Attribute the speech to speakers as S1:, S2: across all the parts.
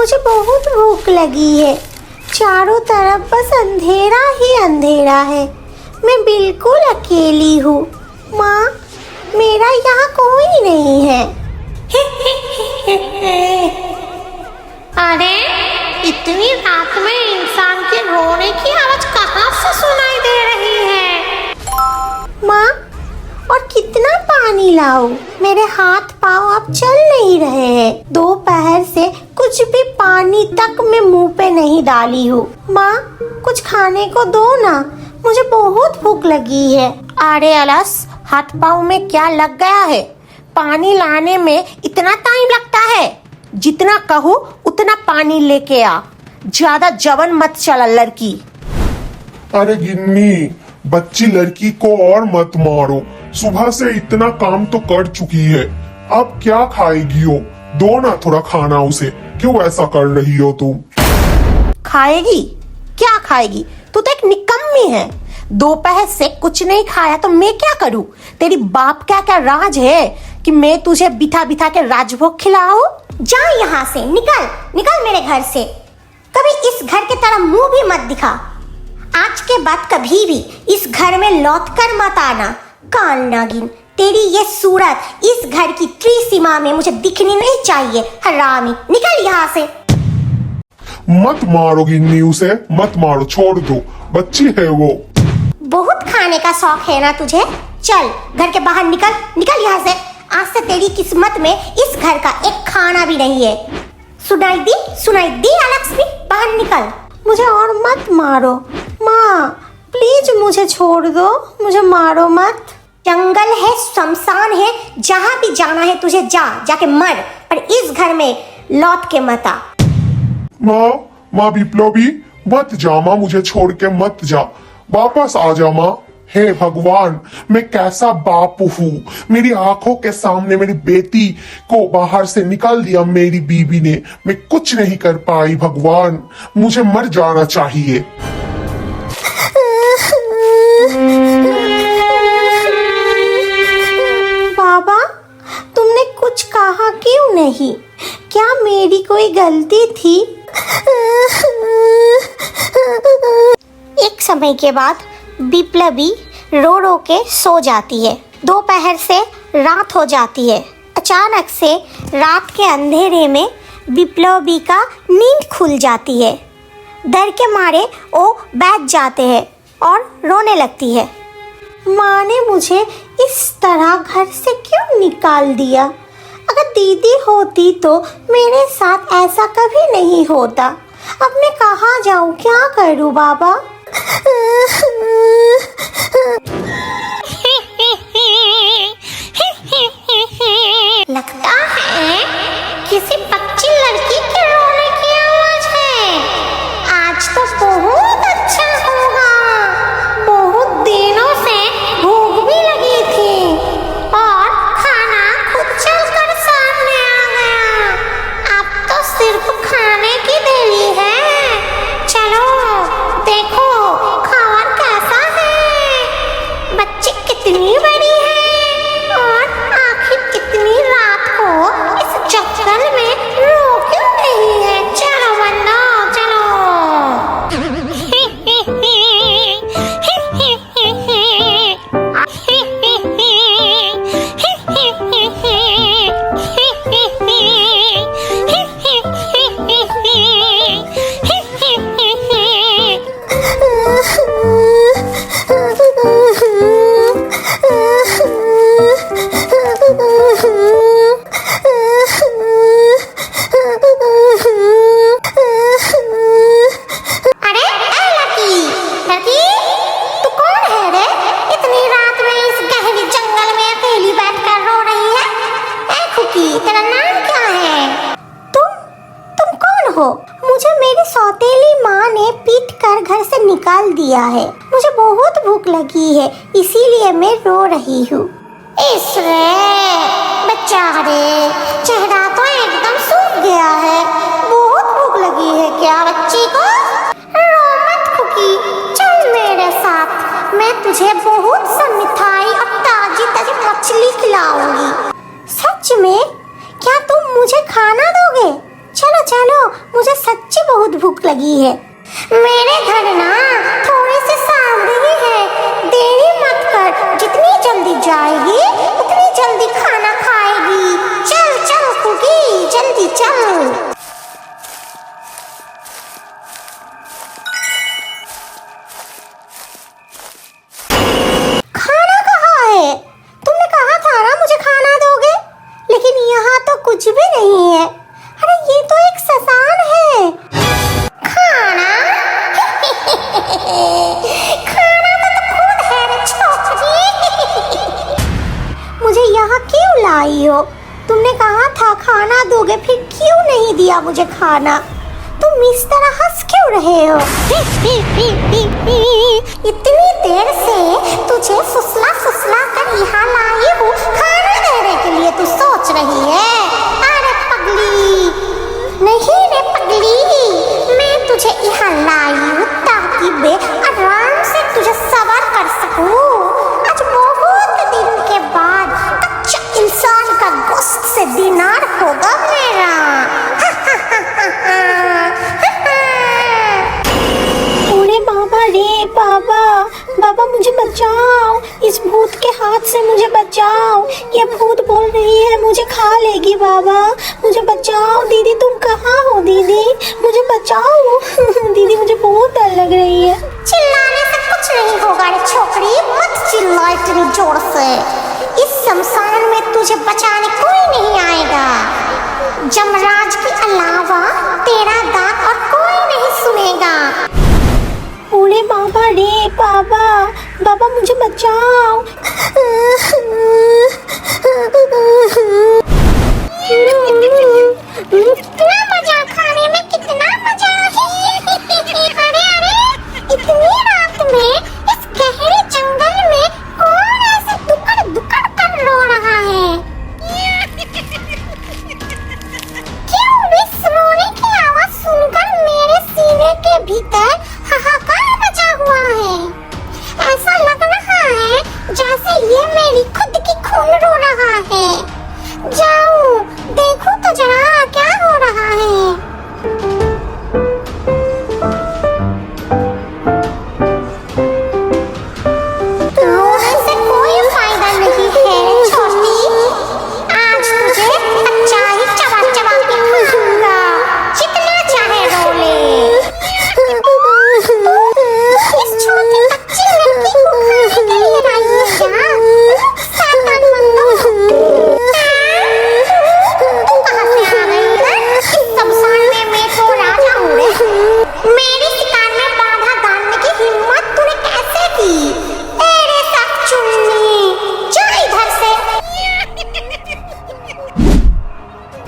S1: मुझे बहुत भूख लगी है। चारों तरफ बस अंधेरा ही अंधेरा है। मैं बिल्कुल अकेली हूँ। माँ, मेरा यहाँ कोई नहीं है।
S2: अरे, इतनी रात में इंसान के रोने की आवाज कहाँ से सुनाई दे रही है?
S1: माँ, और कितना पानी लाऊं? मेरे हाथ पाँव अब चल नहीं रहे हैं। दोपहर से कुछ भी पानी तक मैं मुंह पे नहीं डाली हूँ। माँ, कुछ खाने को दो ना, मुझे बहुत भूख लगी है।
S2: अरे अलस, हाथ पाँव में क्या लग गया है? पानी लाने में इतना टाइम लगता है? जितना कहूँ उतना पानी लेके आ। ज्यादा जवन मत चला लड़की।
S3: अरे गिन्नी, बच्ची लड़की को और मत मारो। सुबह से इतना काम तो कर चुकी है, अब क्या खाएगी हो? दो ना थोड़ा खाना उसे। क्यों ऐसा कर रही हो तुम?
S2: खाएगी? क्या खाएगी? तू तो एक निकम्मी है। दोपहर से कुछ नहीं खाया तो मैं क्या करूं? तेरी बाप का क्या राज है कि मैं तुझे बिठा बिठा के राजभोग खिलाऊं?
S1: जा यहाँ से, निकल निकल मेरे घर से। कभी इस घर के तरफ मुंह भी मत दिखा। आज के बाद कभी भी इस घर में लौट कर मत आना। काल नागिन, तेरी ये सूरत इस घर की त्रिसीमा में मुझे दिखनी नहीं चाहिए। हरामी, निकल यहाँ से।
S3: मत मारो गिन्नी उसे, मत मारो, छोड़ दो, बच्ची है वो।
S1: बहुत खाने का शौक है ना तुझे? चल घर के बाहर निकल, निकल यहाँ से। आज से तेरी किस्मत में इस घर का एक खाना भी नहीं है। सुनाई दी अलक्ष्मी, बाहर निकल। मुझे और मत मारो माँ, प्लीज मुझे छोड़ दो, मुझे मारो मत। जंगल है, शमशान है, जहाँ भी जाना है तुझे जाके मर, पर इस घर में लौट के मत आ।
S3: माँ विप्लवी, मत जा माँ, मुझे छोड़ के मत जा, वापस आ जा माँ। हे भगवान, मैं कैसा बाप हूँ। मेरी आंखों के सामने मेरी बेटी को बाहर से निकाल दिया मेरी बीवी ने। मैं कुछ नहीं कर पाई भगवान, मुझे मर जाना चाहिए।
S1: बाबा, तुमने कुछ कहा क्यों नहीं? क्या मेरी कोई गलती थी? एक समय के बाद विप्लवी रो रो के सो जाती है। दोपहर से रात हो जाती है। अचानक से रात के अंधेरे में विप्लवी का नींद खुल जाती है। डर के मारे वो बैठ जाते हैं और रोने लगती है। माँ ने मुझे इस तरह घर से क्यों निकाल दिया? अगर दीदी होती तो मेरे साथ ऐसा कभी नहीं होता। अब मैं कहाँ जाऊँ, क्या करूँ बाबा?
S2: लगता है किसी बच्ची लड़की के रोने की आवाज है। आज तो बहुत अच्छा होगा। बहुत दिनों से भूख भी लगी थी और खाना खुद चलकर सामने आ गया। अब तो सिर्फ खाने की देरी है। चलो देखो खावर कैसा है। बच्ची कितनी बड़ी है और आखिर इतनी रात को इस जंगल में रो क्यों रही है? चलो बन्नो, चलो।
S1: मुझे मेरी सौतेली माँ ने पीट कर घर से निकाल दिया है। मुझे बहुत भूख लगी है, इसीलिए मैं रो रही हूँ।
S2: बेचारे, चेहरा तो एकदम सूख गया है। बहुत भूख लगी है क्या बच्ची को? रो मत खुकी, चल मेरे साथ। मैं तुझे बहुत सा मिठाई और ताजी ताजी मछली खिलाऊंगी।
S1: सच में? क्या तुम मुझे खाना दोगे? चलो चलो, भूख लगी है।
S2: मेरे घर ना थोड़ी सी सांवरी है, देरी मत कर, जितनी जल्दी जाएगी उतनी जल्दी खाना खाएगी। चल चल कुकी, जल्दी चल।
S1: खाना कहाँ है? तुमने कहा था ना मुझे खाना दोगे, लेकिन यहाँ तो कुछ भी नहीं है। अरे ये तो एक ससान है।
S2: खाना खाना तो खुद है रे छोकरी।
S1: मुझे यहाँ क्यों लाई हो? तुमने कहा था खाना दोगे, फिर क्यों नहीं दिया मुझे खाना? तुम इस तरह हंस क्यों रहे हो?
S2: इतनी देर से तुझे फुसला फुसला कर यहाँ लाई हूँ खाना देने के लिए, तू सोच रही है? अरे पगली, नहीं रे पगली, मैं तुझे यहाँ लाई हूँ ताकि मैं आराम से तुझे सवार कर सकूँ। आज बहुत दिन के बाद कच्चा इंसान का गोश्त से डिनर होगा मेरा।
S1: अरे बाबा रे बाबा, बाबा मुझे बचाओ, इस भूत के हाथ से मुझे बचाओ। ये भूत बोल रही है मुझे खा लेगी। बाबा मुझे बचाओ। दीदी तुम कहाँ हो? दीदी मुझे बचाओ। दीदी मुझे बहुत डर लग रही है।
S2: चिल्लाने से कुछ नहीं होगा रे छोकरी, मत चिल्ला इतनी जोर से। इस शमशान में तुझे बचाने कोई नहीं आएगा। जमराज के अलावा तेरा दांत और कोई नहीं सुनेगा।
S1: अरे बाबा रे बाबा, बाबा मुझे बचाओ।
S2: कितना मजा, खाने में कितना मजा है। अरे अरे, इतनी रात में इस गहरे जंगल में कौन ऐसे दुकड़ दुकड़ कर रो रहा है? क्यों इस रोने की आवाज सुनकर मेरे सीने के भीतर हाहाकार मचा हुआ है। ऐसा लग रहा है जैसे ये मेरी खुद की खून रो रहा है। जाओ देखो तो जरा क्या हो रहा है। रोने से कोई फायदा नहीं है छोटी, आज तुझे कच्चा ही चबा चबा के खाऊंगा, जितना चाहे रो ले। इस छोटी बच्ची लड़की को खाने के लिए लाई है क्या? शैतान बंदो, तू कहाँ से आ गई है? इस शमशान में मैं तो राजा हूँ रे। मेरी शिकार में बाधा डालने की हिम्मत तूने कैसे की? तेरे साथ चुन्नी, जा इधर से।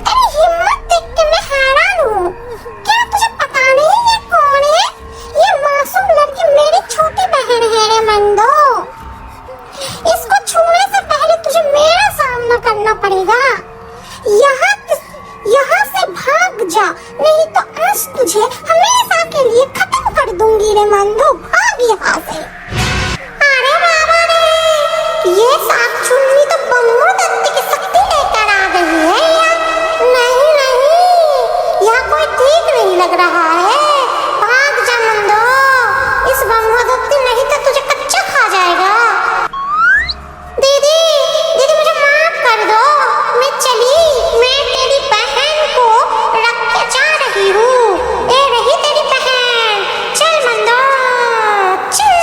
S2: तेरी हिम्मत देख के मैं हैरान हूँ। क्या तुझे पता नहीं ये कौन है? ये मासूम लड़की मेरी छोटी बहन है रे मंदो। इसको छूने से पहले तुझे मेरा सामना करना पड़ेगा। यहाँ से भाग जा, नहीं तो आज तुझे हमेशा के लिए खत्म कर दूंगी रे मंदो। भाग यहाँ से। अरे बाबा रे, ये साग चुन्नी तो बम्मू दत्ती की शक्ति लेकर आ गई है यार। नहीं नहीं, यहाँ कोई ठीक नहीं लग रहा है। भाग जा मंदो, इस बम्मू दत्ती नहीं तो तुझे कच्चा खा जाएगा। दीदी दीदी मुझे माफ कर दो, मैं तेरी बहन को रख के जा रही हूँ। ये रही तेरी बहन, चल मंदो चल।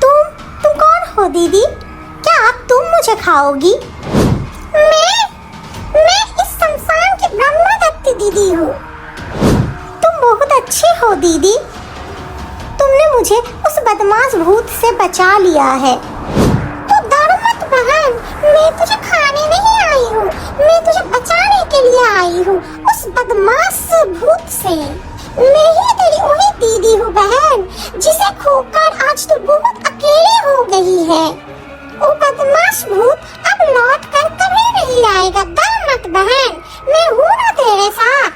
S1: तुम कौन हो दीदी? क्या तुम मुझे खाओगी?
S2: मैं इस शमशान की ब्रह्मदत्ती दीदी हूँ।
S1: तुम बहुत अच्छी हो दीदी। तुमने मुझे उस बदमाश भूत से बचा लिया है।
S2: तो डर मत बहन, मैं तुझे खाने नहीं आई हूँ, मैं तुझे बचाने के लिए आई हूँ उस बदमाश भूत से। मैं ही तेरी वही दीदी हूँ बहन, जिसे खोकर आज तू बहुत अकेले हो गई है। वो बदमाश भूत अब लौट कर कभी नहीं आएगा, डर मत बहन, मैं हूँ ना तेरे साथ।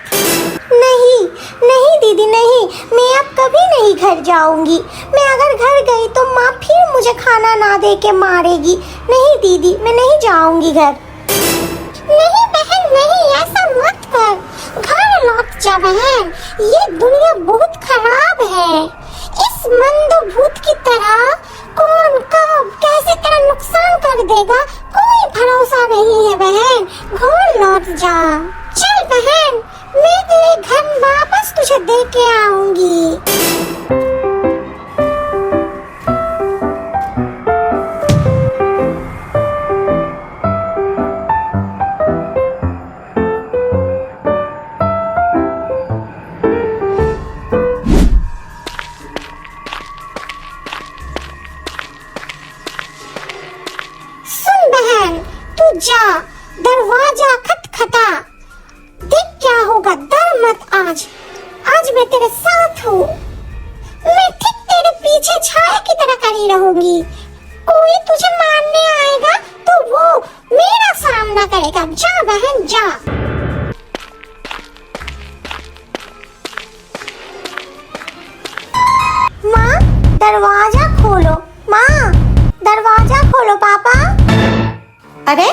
S1: नहीं नहीं दीदी नहीं, मैं अब कभी नहीं घर जाऊंगी। मैं अगर घर गई तो माँ फिर मुझे खाना ना दे के मारेगी। नहीं दीदी, मैं नहीं जाऊंगी घर।
S2: नहीं बहन नहीं, ऐसा मत कर, घर लौट जा बहन, ये दुनिया बहुत खराब है। इस मंदबुद्ध की तरह कौन कब कैसे तेरा नुकसान कर देगा कोई भरोसा नहीं है बहन, घर लौट जा। चल बहन, मैं तेरे घर वापस तुझे दे के आऊंगी। सुन बहन, तू जा, दरवाजा खटखटा, देख क्या होगा, डर मत। आज मैं तेरे साथ हूँ, मैं ठीक तेरे पीछे छाया की तरह खड़ी रहूंगी। कोई तुझे मारने आएगा तो वो मेरा सामना करेगा। जा बहन जा।
S1: माँ दरवाजा खोलो, माँ दरवाजा खोलो पापा। अरे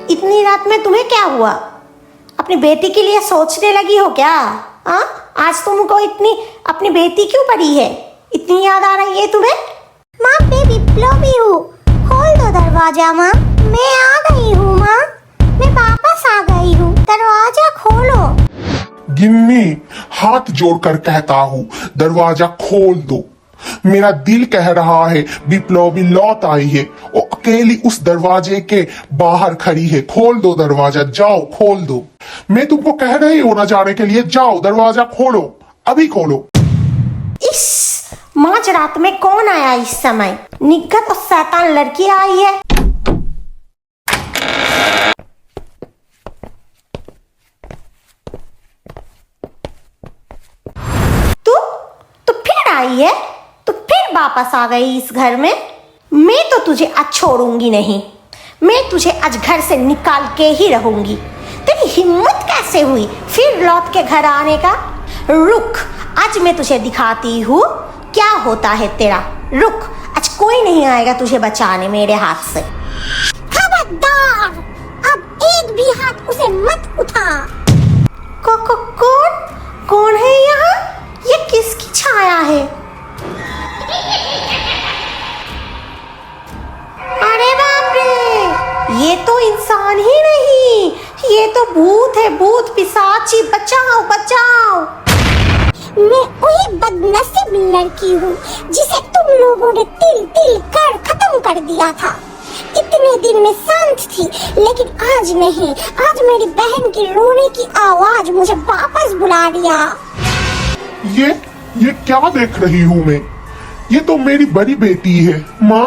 S1: इतनी रात में तुम्हें क्या हुआ? अपनी बेटी के लिए सोचने लगी हो क्या? हाँ, आज तुमको इतनी अपनी बेटी क्यों पड़ी है? इतनी याद आ रही है तुम्हें? माँ मैं विप्लवी हूँ, खोल दो दरवाजा। माँ मैं आ गई हूँ, माँ मैं वापस आ गई हूँ, दरवाजा खोलो।
S3: गिन्नी, हाथ जोड़कर कहता हूँ, दरवाजा खोल दो। मेरा दिल कह रहा है विप्लवी लौट आई है, वो अकेली उस दरवाजे के बाहर खड़ी है। खोल दो दरवाजा, जाओ खोल दो। मैं तुमको कह रही हूं ना जाने के लिए, जाओ दरवाजा खोलो, अभी खोलो।
S1: इस माझ रात में कौन आया इस समय? निग्गत और शैतान लड़की आई है। तू फिर आई है? तू फिर वापस आ गई इस घर में? मैं तो तुझे आज छोड़ूंगी नहीं, मैं तुझे आज घर से निकाल के ही रहूंगी। तेरी हिम्मत कैसे हुई फिर लौट के घर आने का? रुक, आज मैं तुझे दिखाती हूँ क्या होता है तेरा। रुक, आज कोई नहीं आएगा तुझे बचाने मेरे हाथ से।
S2: खबरदार, अब एक भी हाथ उसे मत उठा।
S1: कौन है यहाँ? ये किसकी छाया है? अरे बाप रे, ये तो इंसान ही नहीं, ये तो भूत है, भूत पिशाची। बचाओ बचाओ।
S2: मैं वही बदनसीब लड़की हूँ जिसे तुम लोगों ने तिल तिल कर खत्म कर दिया था। इतने दिन में शांत थी, लेकिन आज नहीं। आज मेरी बहन की रोने की आवाज मुझे वापस बुला लिया।
S3: ये क्या देख रही हूँ मैं? ये तो मेरी बड़ी बेटी है। माँ,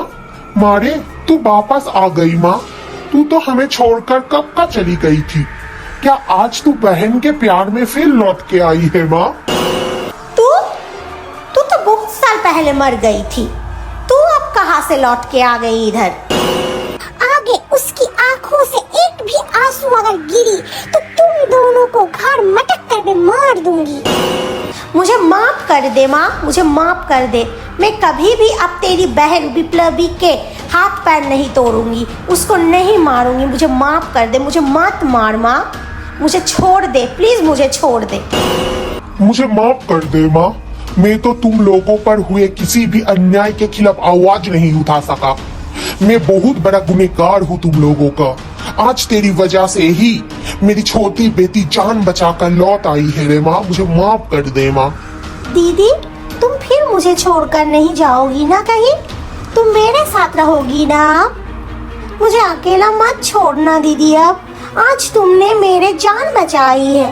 S3: मारे तू वापस आ गई। माँ, तू तो हमें छोड़कर कब का चली गई थी। क्या आज तू बहन के प्यार में फिर लौट के आई है? माँ,
S1: तू तो बहुत साल पहले मर गई थी, तू अब कहाँ से लौट के आ गई इधर?
S2: आगे उसकी आंखों से एक भी आंसू अगर गिरी तो तुम दोनों को घर मटक कर मैं मार दूंगी।
S1: मुझे माफ कर दे माँ, मुझे माफ कर दे। मैं कभी भी अब तेरी बहन विप्लवी के हाथ पैर नहीं तोड़ूंगी, उसको नहीं मारूंगी। मुझे माफ कर दे, मुझे मत मार माँ, मुझे छोड़ दे प्लीज, मुझे छोड़ दे।
S3: मुझे माफ कर दे माँ, मैं तो तुम लोगों पर हुए किसी भी अन्याय के खिलाफ आवाज नहीं उठा सका। मैं बहुत बड़ा गुनहगार हूँ तुम लोगों का। आज तेरी वजह से ही मेरी छोटी बेटी जान बचाकर लौट आई है रे माँ, मुझे माफ कर दे माँ।
S1: दीदी, तुम फिर मुझे छोड़कर नहीं जाओगी ना कहीं? तुम मेरे साथ रहोगी ना? मुझे अकेला मत छोड़ना दीदी। अब आज तुमने मेरे जान बचाई है।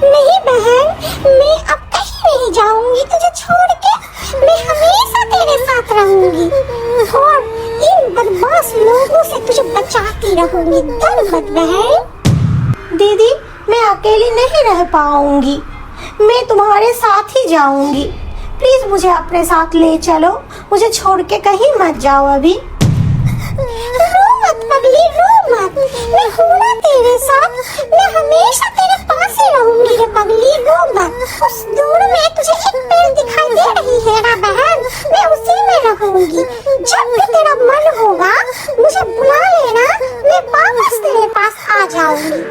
S2: नहीं बहन, मैं अब कहीं नहीं जाऊंगी तुझे छोड़ के। मैं हमेशा तेरे साथ रहूंगी और इन बदमाश लोगों से तुझे बचाती रहूंगी। डर मत बहन।
S1: दीदी, मैं अकेली नहीं रह पाऊंगी, मैं तुम्हारे साथ ही जाऊंगी। प्लीज मुझे अपने साथ ले चलो, मुझे छोड़ के कहीं मत जाओ अभी।
S2: रो मत पगली, रो
S1: मत, मैं हूँ ना तेरे साथ, मैं हमेशा तेरे पास ही रहूंगी रे पगली, रो मत। उस दूर में तुझे एक पेड़ दिखाई दे रही है ना बहन, मैं उसी में रहूंगी। जब भी तेरा मन होगा मुझे बुला लेना, मैं वापस तेरे पास आ जाऊंगी।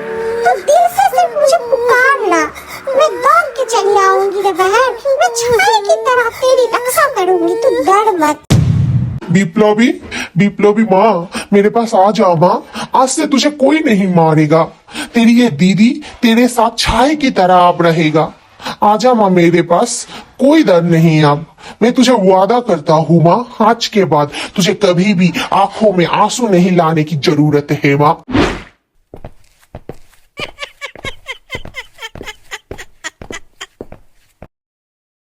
S1: तो दिल से सिर्फ मुझे पुकारना, मैं दौड़ के चली आऊंगी रे बहन, मैं छाई की तरह तेरी रक्षा करूंगी, तू डर मत।
S3: बिप्लोबी, बिप्लोबी माँ, मेरे पास आ जा माँ, आज से तुझे कोई नहीं मारेगा। तेरी ये दीदी तेरे साथ छाई की तरह अब रहेगा। आजा माँ मेरे पास, कोई डर नहीं अब। मैं तुझे वादा करता हूँ माँ, आज के बाद तुझे कभी भी आंखों में आंसू नहीं लाने की जरूरत है माँ।